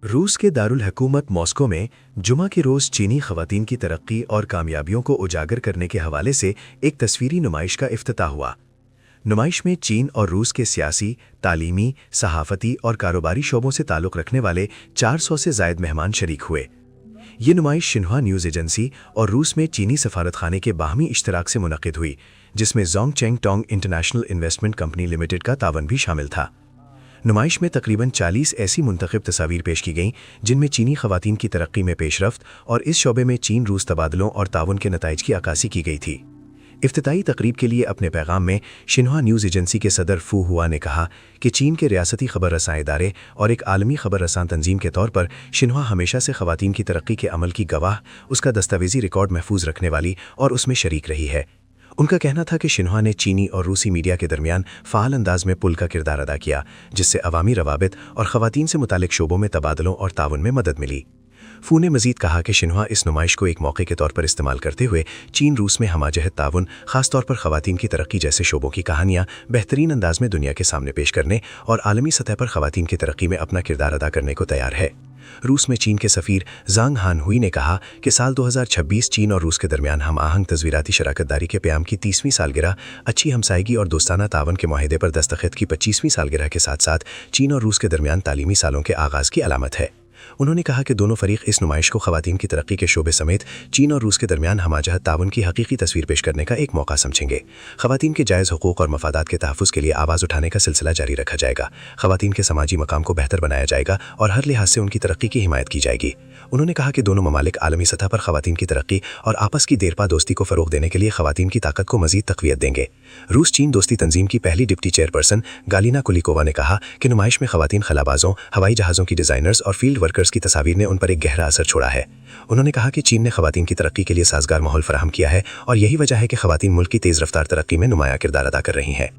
रूस के दारुल हुकूमत मॉस्को में जुमा के रोज़ चीनी ख़वातीन की तरक्की और कामयाबियों को उजागर करने के हवाले से एक तस्वीरी नुमाइश का इफ्तिताह हुआ। नुमाइश में चीन और रूस के सियासी, तालीमी, सहाफ़ती और कारोबारी शोबों से ताल्लुक़ रखने वाले 400 से ज़ायद मेहमान शरीक हुए। ये नुमाइश शिन्हुआ न्यूज़ एजेंसी और रूस में चीनी सफारतखाने के बाहमी इश्तराक से मुनक़िद हुई, जिसमें ज़ोंगचेंग Tong international investment company limited का तावन भी शामिल था। नुमाइश में तकरीबन 40 ऐसी मुंतखब तस्वीर पेश की गईं जिनमें चीनी ख़वातीन की तरक्की में पेशरफ्त और इस शोबे में चीन रूस तबादलों और ताउन के नताइज की अक्कासी की गई थी। इफ्तिताई तकरीब के लिए अपने पैगाम में शिन्हुआ न्यूज़ एजेंसी के सदर फू हुआ ने कहा कि चीन के रियासती खबर रसां इदारे और एक आलमी खबर रसां तंजीम के तौर पर शिन्हुआ हमेशा से ख़वातीन की तरक्की के अमल की गवाह, उसका दस्तावेजी रिकॉर्ड महफूज रखने वाली और उसमें शरीक रही है। उनका कहना था कि शिन्हुआ ने चीनी और रूसी मीडिया के दरमियान फ़ाल अंदाज में पुल का किरदार अदा किया, जिससे अवामी रवाबित और ख़वातीन से मुतालिक शोबों में तबादलों और ताउन में मदद मिली। फू ने मज़ीद कहा कि शिन्हुआ इस नुमाइश को एक मौके के तौर पर इस्तेमाल करते हुए चीन रूस में हमाजहत ताउन, ख़ासतौर पर ख़वातीन की तरक्की जैसे शोबों की कहानियाँ बेहतरीन अंदाज में दुनिया के सामने पेश करने और आलमी सतह पर ख़वातीन की तरक्की में अपना किरदार अदा करने को तैयार है। रूस में चीन के सफ़ीर ज़ांग हानहुई ने कहा कि साल 2026 चीन और रूस के दरमियान हम आहंग तज़वीराती शराकतदारी के क़याम की 30वीं सालगिरह, अच्छी हमसायगी और दोस्ताना तावन के माहिदे पर दस्तखत की 25वीं सालगिरह के साथ साथ चीन और रूस के दरमियान तालीमी सालों के आगाज़ की अलामत है। उन्होंने कहा कि दोनों फरीक इस नुमाइश को ख़वातीन की तरक्की के शोबे समेत चीन और रूस के दरमियान हमाजहत ताउन की हकीकी तस्वीर पेश करने का एक मौका समझेंगे। ख़वातीन के जायज़ हुकूक़ और मफादात के तहफ़्फ़ुज़ के लिए आवाज़ उठाने का सिलसिला जारी रखा जाएगा। ख़वातीन के समाजी मकाम को बेहतर बनाया जाएगा और हर लिहाज से उनकी तरक्की की हिमायत की जाएगी। उन्होंने कहा कि दोनों ममालिक आलमी सतह पर ख़वातीन की तरक्की और आपस की देरपा दोस्ती को फ़रोग़ देने के लिए ख़वातीन की ताकत को मज़ीद तक़वियत देंगे। रूस चीन दोस्ती तंजीम की पहली डिप्टी चेयरपर्सन गालिना कुलिकोवा ने कहा कि नुमाइश में ख़वातीन खलाबाजों, हवाई जहाज़ों की डिज़ाइनर्स और फील्ड वर्कर्स की तस्वीर ने उन पर एक गहरा असर छोड़ा है। उन्होंने कहा कि चीन ने ख़वातीन की तरक्की के लिए साज़गार माहौल फराहम किया है और यही वजह है कि ख़वातीन मुल्क की तेज़ रफ्तार तरक्की में नुमायाँ किरदार अदा कर रही हैं।